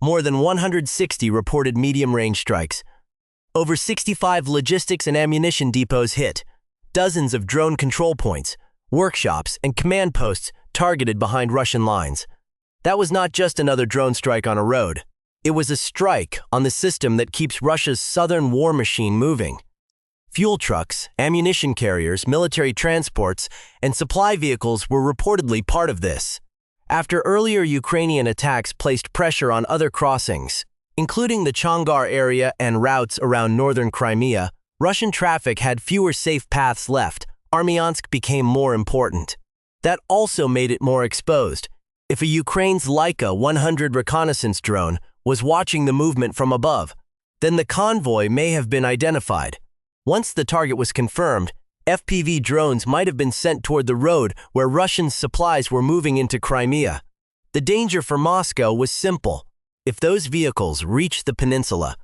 more than 160 reported medium-range strikes. Over 65 logistics and ammunition depots hit, dozens of drone control points, workshops, and command posts targeted behind Russian lines. That was not just another drone strike on a road. It was a strike on the system that keeps Russia's southern war machine moving. Fuel trucks, ammunition carriers, military transports, and supply vehicles were reportedly part of this. After earlier Ukrainian attacks placed pressure on other crossings, including the Chongar area and routes around northern Crimea, Russian traffic had fewer safe paths left. Armyansk became more important. That also made it more exposed. If a Ukraine's Leica 100 reconnaissance drone was watching the movement from above, then the convoy may have been identified. Once the target was confirmed, FPV drones might have been sent toward the road where Russian supplies were moving into Crimea. The danger for Moscow was simple. If those vehicles reached the peninsula,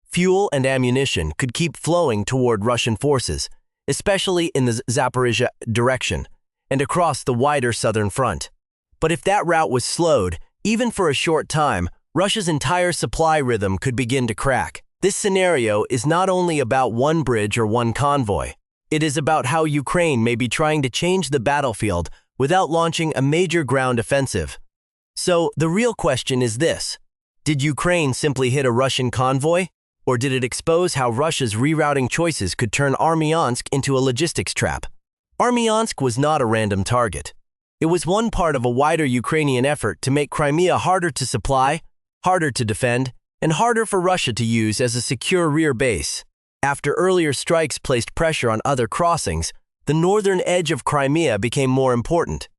fuel and ammunition could keep flowing toward Russian forces, especially in the Zaporizhia direction and across the wider southern front. But if that route was slowed, even for a short time, Russia's entire supply rhythm could begin to crack. This scenario is not only about one bridge or one convoy. It is about how Ukraine may be trying to change the battlefield without launching a major ground offensive. So, the real question is this: did Ukraine simply hit a Russian convoy? Or did it expose how Russia's rerouting choices could turn Armyansk into a logistics trap? Armyansk was not a random target. It was one part of a wider Ukrainian effort to make Crimea harder to supply, harder to defend, and harder for Russia to use as a secure rear base. After earlier strikes placed pressure on other crossings, the northern edge of Crimea became more important.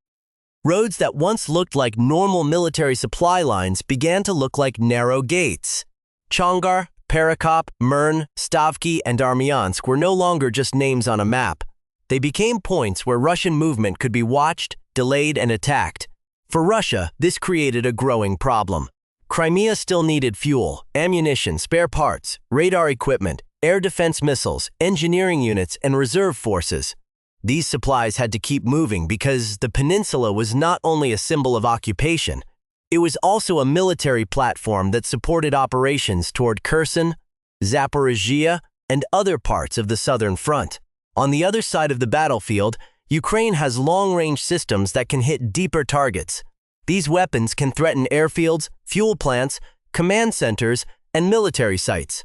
Roads that once looked like normal military supply lines began to look like narrow gates. Chongar, Perekop, Mern, Stavki, and Armyansk were no longer just names on a map. They became points where Russian movement could be watched, delayed, and attacked. For Russia, this created a growing problem. Crimea still needed fuel, ammunition, spare parts, radar equipment, air defense missiles, engineering units, and reserve forces. These supplies had to keep moving because the peninsula was not only a symbol of occupation, it was also a military platform that supported operations toward Kherson, Zaporizhia, and other parts of the southern front. On the other side of the battlefield, Ukraine has long-range systems that can hit deeper targets. These weapons can threaten airfields, fuel plants, command centers, and military sites.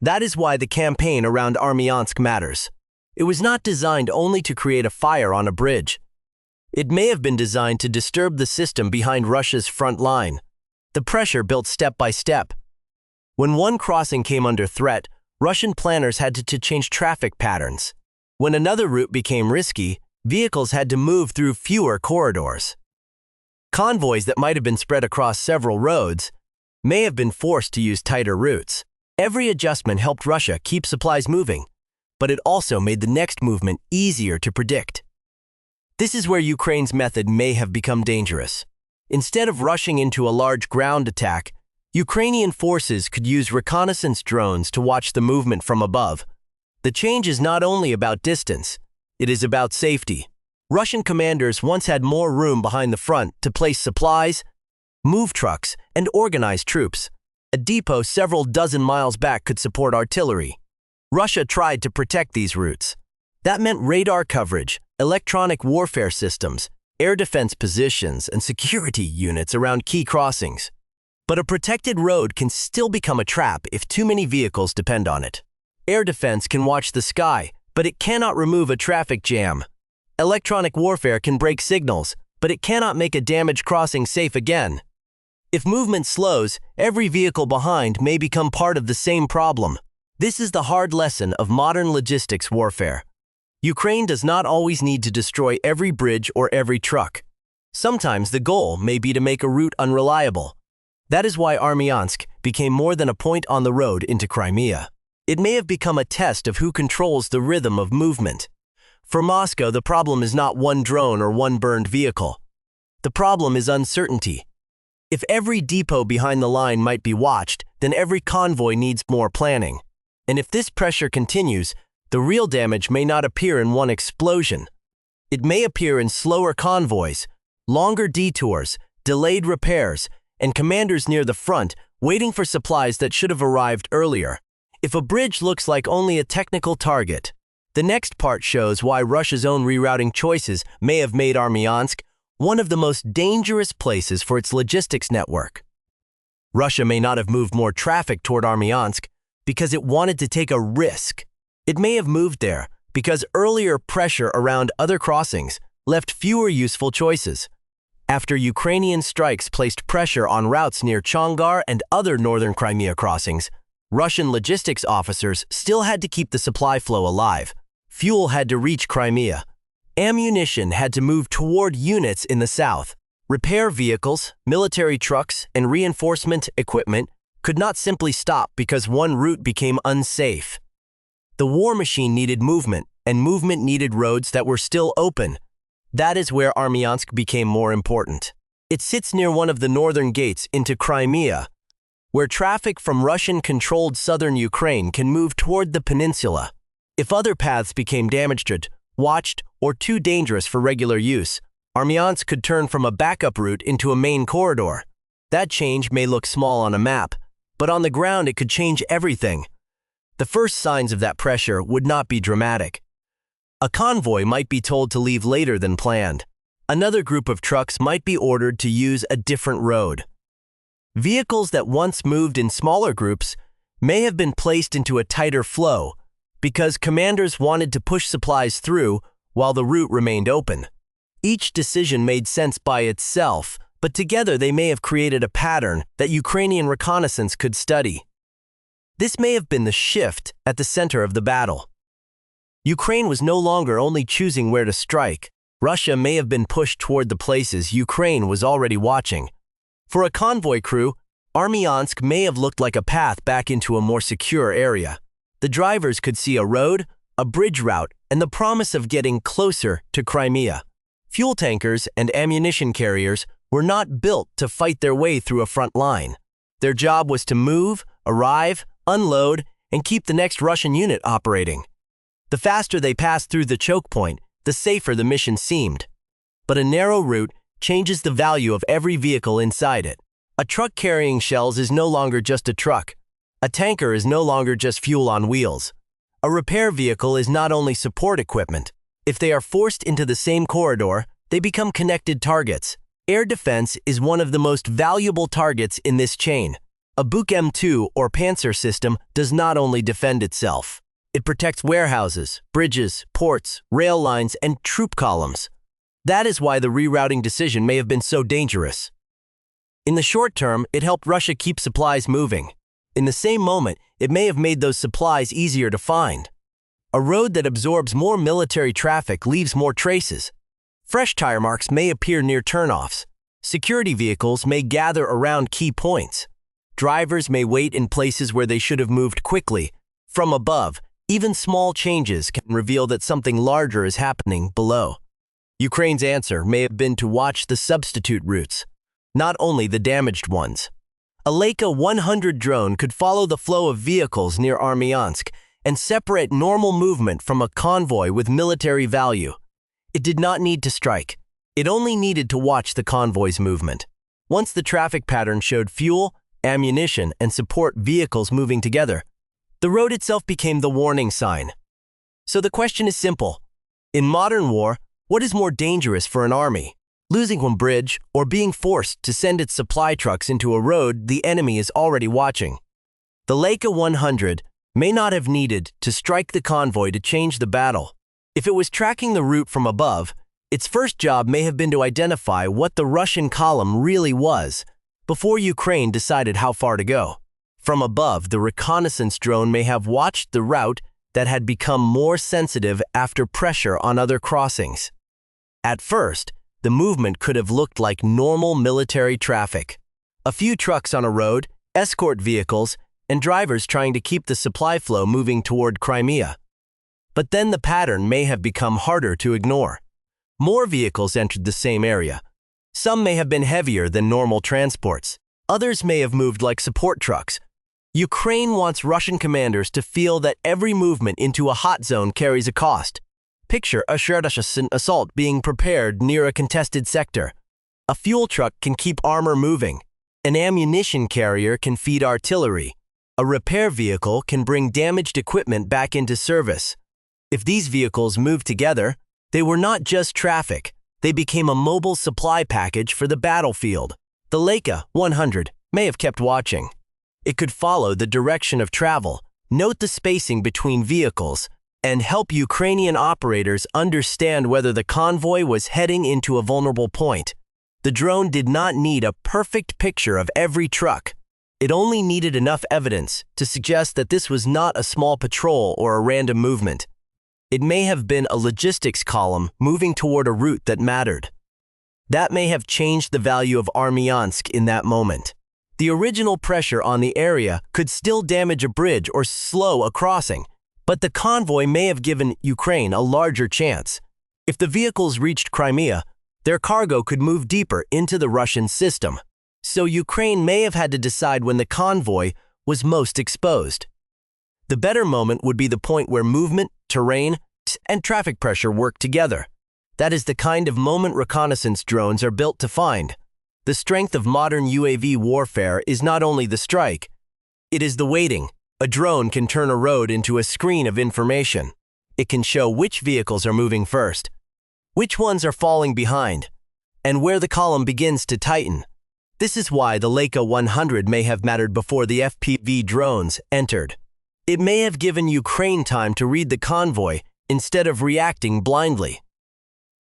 That is why the campaign around Armyansk matters. It was not designed only to create a fire on a bridge. It may have been designed to disturb the system behind Russia's front line. The pressure built step by step. When one crossing came under threat, Russian planners had to change traffic patterns. When another route became risky, vehicles had to move through fewer corridors. Convoys that might have been spread across several roads may have been forced to use tighter routes. Every adjustment helped Russia keep supplies moving, but it also made the next movement easier to predict. This is where Ukraine's method may have become dangerous. Instead of rushing into a large ground attack, Ukrainian forces could use reconnaissance drones to watch the movement from above. The change is not only about distance, it is about safety. Russian commanders once had more room behind the front to place supplies, move trucks, and organize troops. A depot several dozen miles back could support artillery. Russia tried to protect these routes. That meant radar coverage, electronic warfare systems, air defense positions, and security units around key crossings. But a protected road can still become a trap if too many vehicles depend on it. Air defense can watch the sky, but it cannot remove a traffic jam. Electronic warfare can break signals, but it cannot make a damaged crossing safe again. If movement slows, every vehicle behind may become part of the same problem. This is the hard lesson of modern logistics warfare. Ukraine does not always need to destroy every bridge or every truck. Sometimes the goal may be to make a route unreliable. That is why Armyansk became more than a point on the road into Crimea. It may have become a test of who controls the rhythm of movement. For Moscow, the problem is not one drone or one burned vehicle. The problem is uncertainty. If every depot behind the line might be watched, then every convoy needs more planning. And if this pressure continues, the real damage may not appear in one explosion. It may appear in slower convoys, longer detours, delayed repairs, and commanders near the front waiting for supplies that should have arrived earlier. If a bridge looks like only a technical target, the next part shows why Russia's own rerouting choices may have made Armyansk one of the most dangerous places for its logistics network. Russia may not have moved more traffic toward Armyansk because it wanted to take a risk. It may have moved there because earlier pressure around other crossings left fewer useful choices. After Ukrainian strikes placed pressure on routes near Chongar and other northern Crimea crossings, Russian logistics officers still had to keep the supply flow alive. Fuel had to reach Crimea. Ammunition had to move toward units in the south. Repair vehicles, military trucks, and reinforcement equipment could not simply stop because one route became unsafe. The war machine needed movement, and movement needed roads that were still open. That is where Armyansk became more important. It sits near one of the northern gates into Crimea, where traffic from Russian-controlled southern Ukraine can move toward the peninsula. If other paths became damaged, watched, or too dangerous for regular use, Armyansk could turn from a backup route into a main corridor. That change may look small on a map, but on the ground it could change everything. The first signs of that pressure would not be dramatic. A convoy might be told to leave later than planned. Another group of trucks might be ordered to use a different road. Vehicles that once moved in smaller groups may have been placed into a tighter flow because commanders wanted to push supplies through while the route remained open. Each decision made sense by itself, but together they may have created a pattern that Ukrainian reconnaissance could study. This may have been the shift at the center of the battle. Ukraine was no longer only choosing where to strike. Russia may have been pushed toward the places Ukraine was already watching. For a convoy crew, Armyansk may have looked like a path back into a more secure area. The drivers could see a road, a bridge route, and the promise of getting closer to Crimea. Fuel tankers and ammunition carriers were not built to fight their way through a front line. Their job was to move, arrive, unload, and keep the next Russian unit operating. The faster they passed through the choke point, the safer the mission seemed. But a narrow route changes the value of every vehicle inside it. A truck carrying shells is no longer just a truck. A tanker is no longer just fuel on wheels. A repair vehicle is not only support equipment. If they are forced into the same corridor, they become connected targets. Air defense is one of the most valuable targets in this chain. A Buk M2 or Panzer system does not only defend itself. It protects warehouses, bridges, ports, rail lines, and troop columns. That is why the rerouting decision may have been so dangerous. In the short term, it helped Russia keep supplies moving. In the same moment, it may have made those supplies easier to find. A road that absorbs more military traffic leaves more traces. Fresh tire marks may appear near turnoffs. Security vehicles may gather around key points. Drivers may wait in places where they should have moved quickly. From above, even small changes can reveal that something larger is happening below. Ukraine's answer may have been to watch the substitute routes, not only the damaged ones. A Leica 100 drone could follow the flow of vehicles near Armyansk and separate normal movement from a convoy with military value. It did not need to strike. It only needed to watch the convoy's movement. Once the traffic pattern showed fuel, ammunition, and support vehicles moving together, the road itself became the warning sign. So the question is simple. In modern war, what is more dangerous for an army? Losing one bridge or being forced to send its supply trucks into a road the enemy is already watching? The Leica 100 may not have needed to strike the convoy to change the battle. If it was tracking the route from above, its first job may have been to identify what the Russian column really was before Ukraine decided how far to go. From above, the reconnaissance drone may have watched the route that had become more sensitive after pressure on other crossings. At first, the movement could have looked like normal military traffic. A few trucks on a road, escort vehicles, and drivers trying to keep the supply flow moving toward Crimea. But then the pattern may have become harder to ignore. More vehicles entered the same area. Some may have been heavier than normal transports. Others may have moved like support trucks. Ukraine wants Russian commanders to feel that every movement into a hot zone carries a cost. Picture a Sherdashasin assault being prepared near a contested sector. A fuel truck can keep armor moving. An ammunition carrier can feed artillery. A repair vehicle can bring damaged equipment back into service. If these vehicles moved together, they were not just traffic. They became a mobile supply package for the battlefield. The Leica 100 may have kept watching. It could follow the direction of travel, note the spacing between vehicles, and help Ukrainian operators understand whether the convoy was heading into a vulnerable point. The drone did not need a perfect picture of every truck. It only needed enough evidence to suggest that this was not a small patrol or a random movement. It may have been a logistics column moving toward a route that mattered. That may have changed the value of Armyansk in that moment. The original pressure on the area could still damage a bridge or slow a crossing, but the convoy may have given Ukraine a larger chance. If the vehicles reached Crimea, their cargo could move deeper into the Russian system. So Ukraine may have had to decide when the convoy was most exposed. The better moment would be the point where movement, terrain, and traffic pressure work together. That is the kind of moment reconnaissance drones are built to find. The strength of modern UAV warfare is not only the strike, it is the waiting. A drone can turn a road into a screen of information. It can show which vehicles are moving first, which ones are falling behind, and where the column begins to tighten. This is why the Leica 100 may have mattered before the FPV drones entered. It may have given Ukraine time to read the convoy instead of reacting blindly.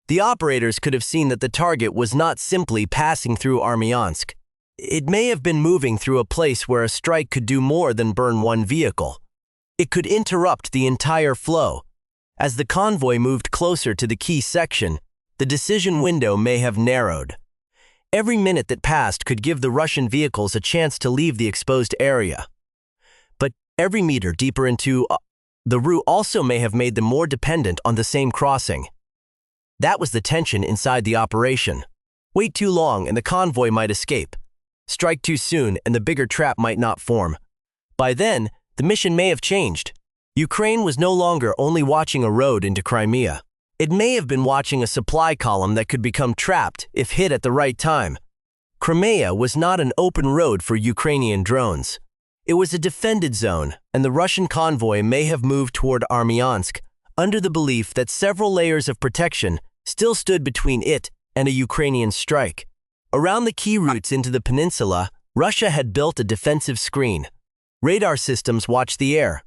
The operators could have seen that the target was not simply passing through Armyansk. It may have been moving through a place where a strike could do more than burn one vehicle. It could interrupt the entire flow. As the convoy moved closer to the key section, the decision window may have narrowed. Every minute that passed could give the Russian vehicles a chance to leave the exposed area. But every meter deeper into the route also may have made them more dependent on the same crossing. That was the tension inside the operation. Wait too long and the convoy might escape. Strike too soon and the bigger trap might not form. By then, the mission may have changed. Ukraine was no longer only watching a road into Crimea. It may have been watching a supply column that could become trapped if hit at the right time. Crimea was not an open road for Ukrainian drones. It was a defended zone, and the Russian convoy may have moved toward Armyansk under the belief that several layers of protection still stood between it and a Ukrainian strike. Around the key routes into the peninsula, Russia had built a defensive screen. Radar systems watched the air.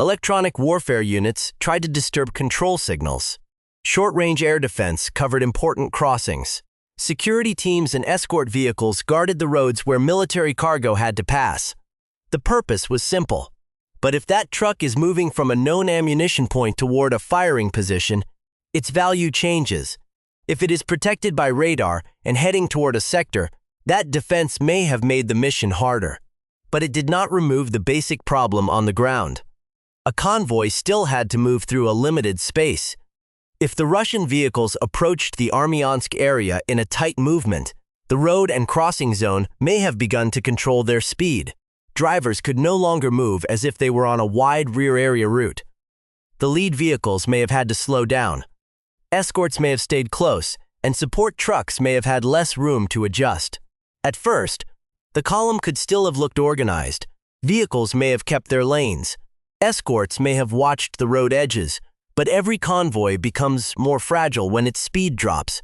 Electronic warfare units tried to disturb control signals. Short-range air defense covered important crossings. Security teams and escort vehicles guarded the roads where military cargo had to pass. The purpose was simple. But if that truck is moving from a known ammunition point toward a firing position, its value changes. If it is protected by radar and heading toward a sector, that defense may have made the mission harder. But it did not remove the basic problem on the ground. A convoy still had to move through a limited space. If the Russian vehicles approached the Armyansk area in a tight movement, the road and crossing zone may have begun to control their speed. Drivers could no longer move as if they were on a wide rear area route. The lead vehicles may have had to slow down. Escorts may have stayed close, and support trucks may have had less room to adjust. At first, the column could still have looked organized. Vehicles may have kept their lanes. Escorts may have watched the road edges, but every convoy becomes more fragile when its speed drops.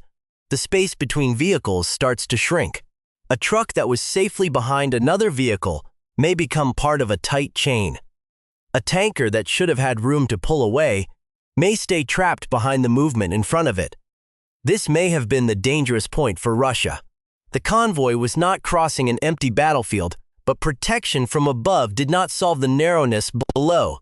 The space between vehicles starts to shrink. A truck that was safely behind another vehicle may become part of a tight chain. A tanker that should have had room to pull away may stay trapped behind the movement in front of it. This may have been the dangerous point for Russia. The convoy was not crossing an empty battlefield, but protection from above did not solve the narrowness below.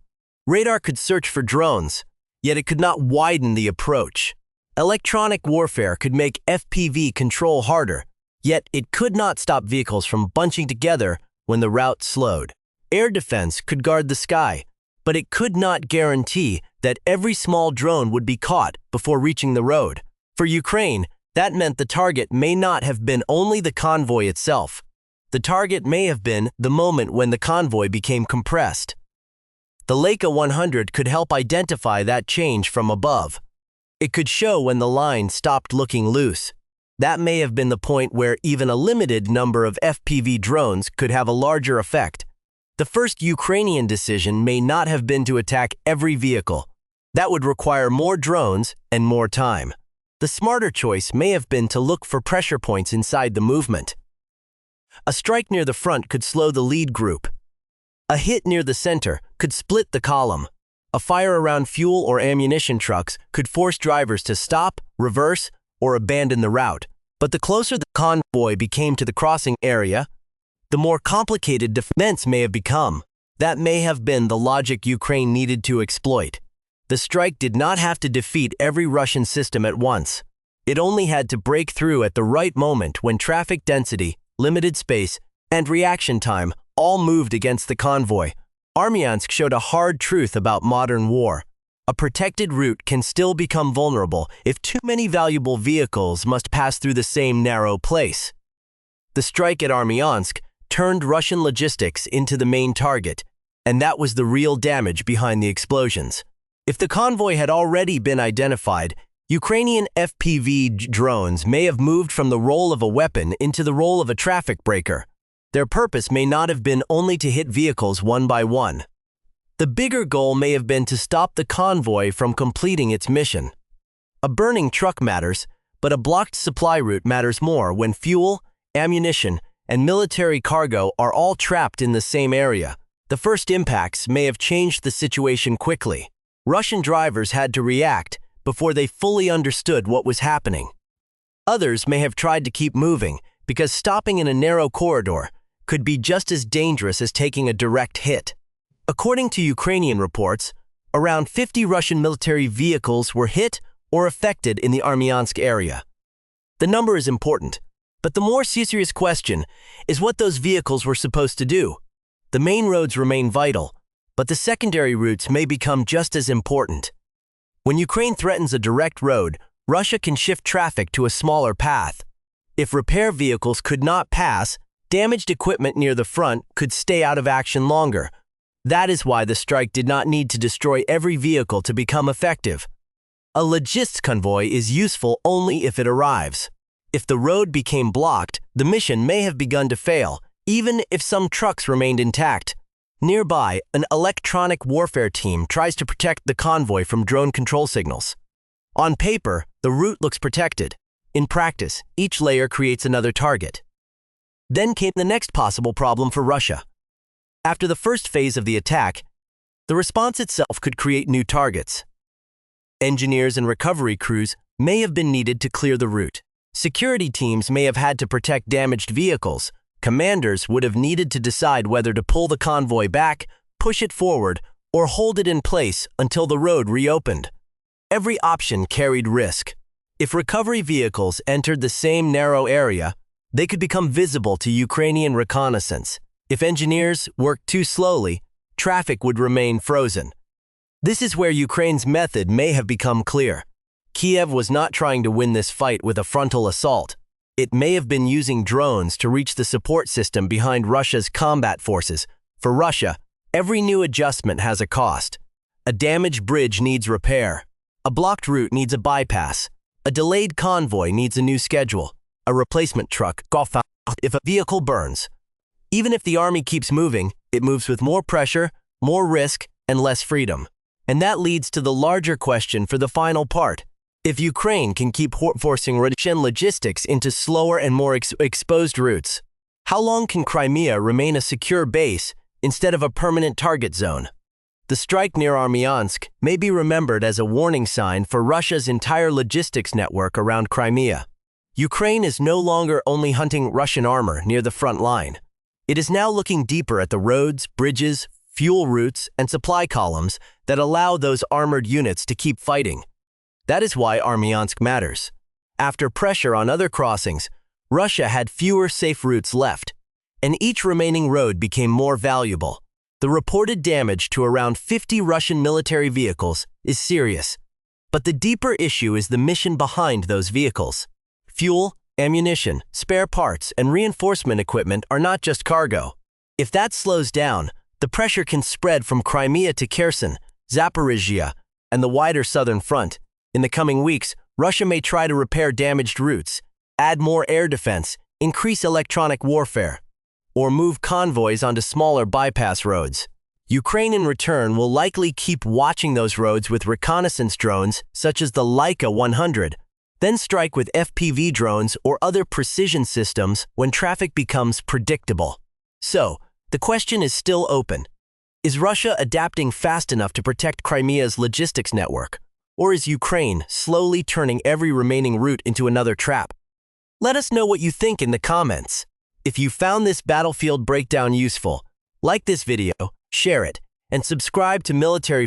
Radar could search for drones, yet it could not widen the approach. Electronic warfare could make FPV control harder, yet it could not stop vehicles from bunching together when the route slowed. Air defense could guard the sky, but it could not guarantee that every small drone would be caught before reaching the road. For Ukraine, that meant the target may not have been only the convoy itself. The target may have been the moment when the convoy became compressed. The Leica 100 could help identify that change from above. It could show when the line stopped looking loose. That may have been the point where even a limited number of FPV drones could have a larger effect. The first Ukrainian decision may not have been to attack every vehicle. That would require more drones and more time. The smarter choice may have been to look for pressure points inside the movement. A strike near the front could slow the lead group. A hit near the center could split the column. A fire around fuel or ammunition trucks could force drivers to stop, reverse, or abandon the route. But the closer the convoy became to the crossing area, the more complicated defense may have become. That may have been the logic Ukraine needed to exploit. The strike did not have to defeat every Russian system at once. It only had to break through at the right moment when traffic density, limited space, and reaction time all moved against the convoy. Armyansk showed a hard truth about modern war. A protected route can still become vulnerable if too many valuable vehicles must pass through the same narrow place. The strike at Armyansk turned Russian logistics into the main target, and that was the real damage behind the explosions. If the convoy had already been identified, Ukrainian FPV drones may have moved from the role of a weapon into the role of a traffic breaker. Their purpose may not have been only to hit vehicles one by one. The bigger goal may have been to stop the convoy from completing its mission. A burning truck matters, but a blocked supply route matters more when fuel, ammunition, and military cargo are all trapped in the same area. The first impacts may have changed the situation quickly. Russian drivers had to react before they fully understood what was happening. Others may have tried to keep moving because stopping in a narrow corridor could be just as dangerous as taking a direct hit. According to Ukrainian reports, around 50 Russian military vehicles were hit or affected in the Armyansk area. The number is important, but the more serious question is what those vehicles were supposed to do. The main roads remain vital, but the secondary routes may become just as important. When Ukraine threatens a direct road, Russia can shift traffic to a smaller path. If repair vehicles could not pass, damaged equipment near the front could stay out of action longer. That is why the strike did not need to destroy every vehicle to become effective. A logistics convoy is useful only if it arrives. If the road became blocked, the mission may have begun to fail, even if some trucks remained intact. Nearby, an electronic warfare team tries to protect the convoy from drone control signals. On paper, the route looks protected. In practice, each layer creates another target. Then came the next possible problem for Russia. After the first phase of the attack, the response itself could create new targets. Engineers and recovery crews may have been needed to clear the route. Security teams may have had to protect damaged vehicles. Commanders would have needed to decide whether to pull the convoy back, push it forward, or hold it in place until the road reopened. Every option carried risk. If recovery vehicles entered the same narrow area, they could become visible to Ukrainian reconnaissance. If engineers worked too slowly, traffic would remain frozen. This is where Ukraine's method may have become clear. Kiev was not trying to win this fight with a frontal assault. It may have been using drones to reach the support system behind Russia's combat forces. For Russia, every new adjustment has a cost. A damaged bridge needs repair. A blocked route needs a bypass. A delayed convoy needs a new schedule. A replacement truck goes out if a vehicle burns. Even if the army keeps moving, it moves with more pressure, more risk, and less freedom. And that leads to the larger question for the final part. If Ukraine can keep forcing Russian logistics into slower and more exposed routes, how long can Crimea remain a secure base instead of a permanent target zone? The strike near Armyansk may be remembered as a warning sign for Russia's entire logistics network around Crimea. Ukraine is no longer only hunting Russian armor near the front line. It is now looking deeper at the roads, bridges, fuel routes, and supply columns that allow those armored units to keep fighting. That is why Armyansk matters. After pressure on other crossings, Russia had fewer safe routes left, and each remaining road became more valuable. The reported damage to around 50 Russian military vehicles is serious, but the deeper issue is the mission behind those vehicles. Fuel, ammunition, spare parts, and reinforcement equipment are not just cargo. If that slows down, the pressure can spread from Crimea to Kherson, Zaporizhia, and the wider southern front. In the coming weeks, Russia may try to repair damaged routes, add more air defense, increase electronic warfare, or move convoys onto smaller bypass roads. Ukraine in return will likely keep watching those roads with reconnaissance drones such as the Leica 100, then strike with FPV drones or other precision systems when traffic becomes predictable. So, the question is still open. Is Russia adapting fast enough to protect Crimea's logistics network? Or is Ukraine slowly turning every remaining route into another trap? Let us know what you think in the comments. If you found this battlefield breakdown useful, like this video, share it, and subscribe to Military